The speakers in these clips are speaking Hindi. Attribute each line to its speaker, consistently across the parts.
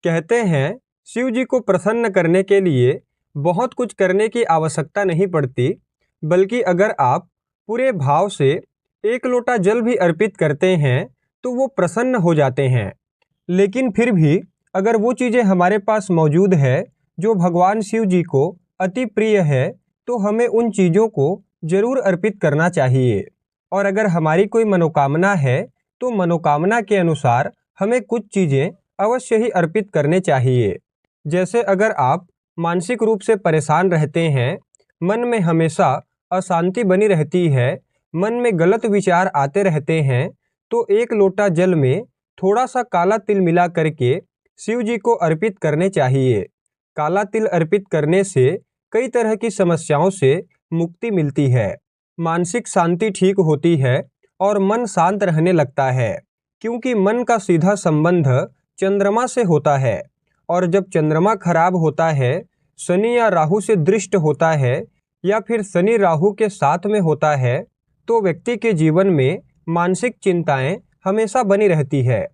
Speaker 1: कहते हैं शिव जी को प्रसन्न करने के लिए बहुत कुछ करने की आवश्यकता नहीं पड़ती, बल्कि अगर आप पूरे भाव से एक लोटा जल भी अर्पित करते हैं तो वो प्रसन्न हो जाते हैं। लेकिन फिर भी अगर वो चीज़ें हमारे पास मौजूद है जो भगवान शिव जी को अति प्रिय है, तो हमें उन चीज़ों को जरूर अर्पित करना चाहिए। और अगर हमारी कोई मनोकामना है तो मनोकामना के अनुसार हमें कुछ चीज़ें अवश्य ही अर्पित करने चाहिए। जैसे अगर आप मानसिक रूप से परेशान रहते हैं, मन में हमेशा अशांति बनी रहती है, मन में गलत विचार आते रहते हैं, तो एक लोटा जल में थोड़ा सा काला तिल मिला करके शिव जी को अर्पित करने चाहिए। काला तिल अर्पित करने से कई तरह की समस्याओं से मुक्ति मिलती है, मानसिक शांति ठीक होती है और मन शांत रहने लगता है, क्योंकि मन का सीधा संबंध चंद्रमा से होता है। और जब चंद्रमा खराब होता है, शनि या राहु से दृष्ट होता है या फिर शनि राहु के साथ में होता है, तो व्यक्ति के जीवन में मानसिक चिंताएं हमेशा बनी रहती है।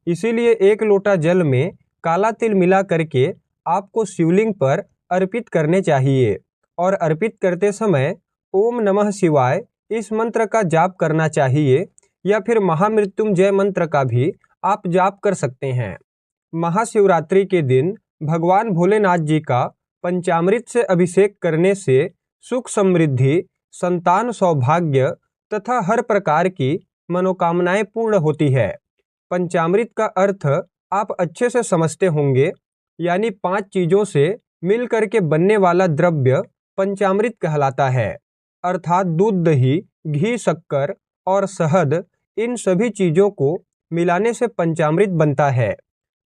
Speaker 1: इसीलिए एक लोटा जल में काला तिल मिला करके आपको शिवलिंग पर अर्पित करने चाहिए और अर्पित करते समय ओम नमः शिवाय इस मंत्र का जाप करना चाहिए, या फिर महामृत्युंजय मंत्र का भी आप जाप कर सकते हैं। महाशिवरात्रि के दिन भगवान भोलेनाथ जी का पंचामृत से अभिषेक करने से सुख समृद्धि, संतान सौभाग्य तथा हर प्रकार की मनोकामनाएं पूर्ण होती है। पंचामृत का अर्थ आप अच्छे से समझते होंगे, यानी 5 चीज़ों से मिल करके बनने वाला द्रव्य पंचामृत कहलाता है। अर्थात दूध, दही, घी, शक्कर और शहद, इन सभी चीज़ों को मिलाने से पंचामृत बनता है।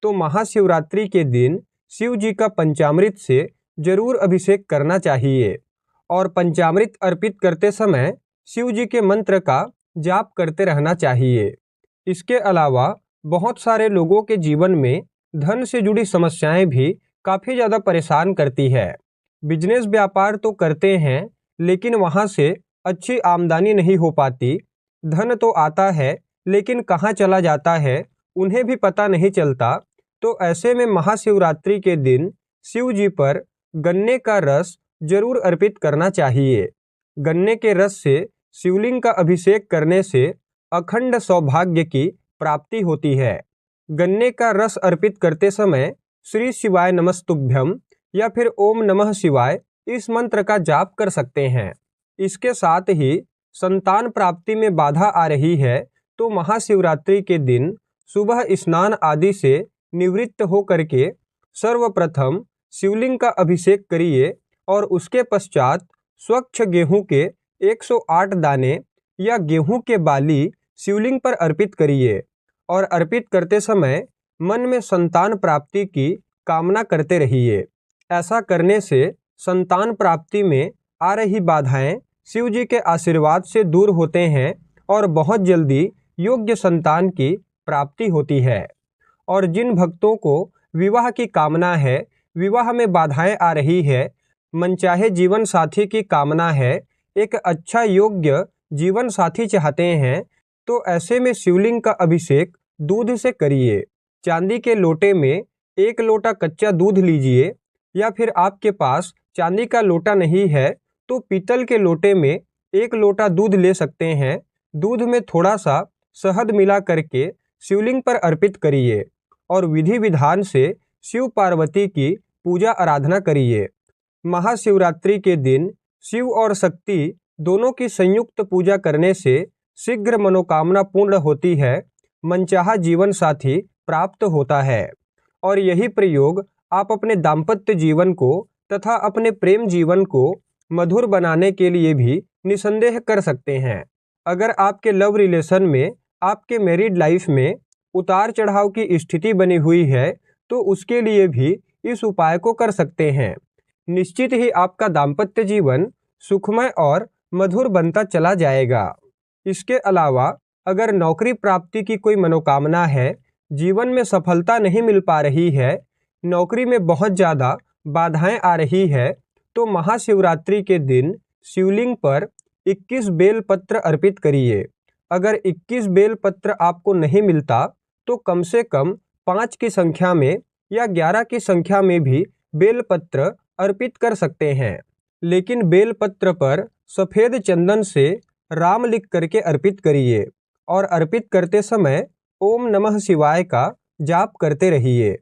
Speaker 1: तो महाशिवरात्रि के दिन शिव जी का पंचामृत से जरूर अभिषेक करना चाहिए और पंचामृत अर्पित करते समय शिव जी के मंत्र का जाप करते रहना चाहिए। इसके अलावा बहुत सारे लोगों के जीवन में धन से जुड़ी समस्याएं भी काफ़ी ज़्यादा परेशान करती है। बिजनेस व्यापार तो करते हैं, लेकिन वहाँ से अच्छी आमदनी नहीं हो पाती। धन तो आता है, लेकिन कहाँ चला जाता है उन्हें भी पता नहीं चलता। तो ऐसे में महाशिवरात्रि के दिन शिव जी पर गन्ने का रस जरूर अर्पित करना चाहिए। गन्ने के रस से शिवलिंग का अभिषेक करने से अखंड सौभाग्य की प्राप्ति होती है। गन्ने का रस अर्पित करते समय श्री शिवाय नमस्तुभ्यम या फिर ओम नमः शिवाय इस मंत्र का जाप कर सकते हैं। इसके साथ ही संतान प्राप्ति में बाधा आ रही है तो महाशिवरात्रि के दिन सुबह स्नान आदि से निवृत्त हो करके सर्वप्रथम शिवलिंग का अभिषेक करिए और उसके पश्चात स्वच्छ गेहूं के 108 दाने या गेहूं के बाली शिवलिंग पर अर्पित करिए और अर्पित करते समय मन में संतान प्राप्ति की कामना करते रहिए। ऐसा करने से संतान प्राप्ति में आ रही बाधाएं शिव जी के आशीर्वाद से दूर होते हैं और बहुत जल्दी योग्य संतान की प्राप्ति होती है। और जिन भक्तों को विवाह की कामना है, विवाह में बाधाएं आ रही है, मनचाहे जीवन साथी की कामना है, एक अच्छा योग्य जीवन साथी चाहते हैं, तो ऐसे में शिवलिंग का अभिषेक दूध से करिए। चांदी के लोटे में 1 लोटा कच्चा दूध लीजिए, या फिर आपके पास चांदी का लोटा नहीं है तो पीतल के लोटे में 1 लोटा दूध ले सकते हैं। दूध में थोड़ा सा शहद मिला करके शिवलिंग पर अर्पित करिए और विधि विधान से शिव पार्वती की पूजा आराधना करिए। महाशिवरात्रि के दिन शिव और शक्ति दोनों की संयुक्त पूजा करने से शीघ्र मनोकामना पूर्ण होती है, मनचाहा जीवन साथी प्राप्त होता है। और यही प्रयोग आप अपने दाम्पत्य जीवन को तथा अपने प्रेम जीवन को मधुर बनाने के लिए भी निसंदेह कर सकते हैं। अगर आपके लव रिलेशन में, आपके मैरिड लाइफ में उतार चढ़ाव की स्थिति बनी हुई है तो उसके लिए भी इस उपाय को कर सकते हैं। निश्चित ही आपका दाम्पत्य जीवन सुखमय और मधुर बनता चला जाएगा। इसके अलावा अगर नौकरी प्राप्ति की कोई मनोकामना है, जीवन में सफलता नहीं मिल पा रही है, नौकरी में बहुत ज़्यादा बाधाएं आ रही है, तो महाशिवरात्रि के दिन शिवलिंग पर 21 बेल पत्र अर्पित करिए। अगर 21 बेल पत्र आपको नहीं मिलता तो कम से कम 5 की संख्या में या 11 की संख्या में भी बेलपत्र अर्पित कर सकते हैं। लेकिन बेलपत्र पर सफ़ेद चंदन से राम लिख करके अर्पित करिए और अर्पित करते समय ओम नमः शिवाय का जाप करते रहिए।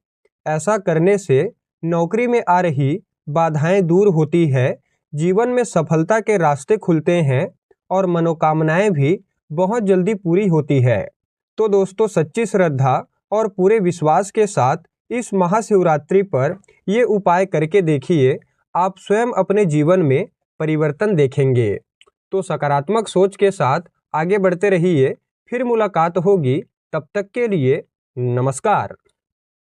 Speaker 1: ऐसा करने से नौकरी में आ रही बाधाएं दूर होती है, जीवन में सफलता के रास्ते खुलते हैं और मनोकामनाएं भी बहुत जल्दी पूरी होती है। तो दोस्तों, सच्ची श्रद्धा और पूरे विश्वास के साथ इस महाशिवरात्रि पर ये उपाय करके देखिए, आप स्वयं अपने जीवन में परिवर्तन देखेंगे। तो सकारात्मक सोच के साथ आगे बढ़ते रहिए, फिर मुलाकात होगी। तब तक के लिए नमस्कार।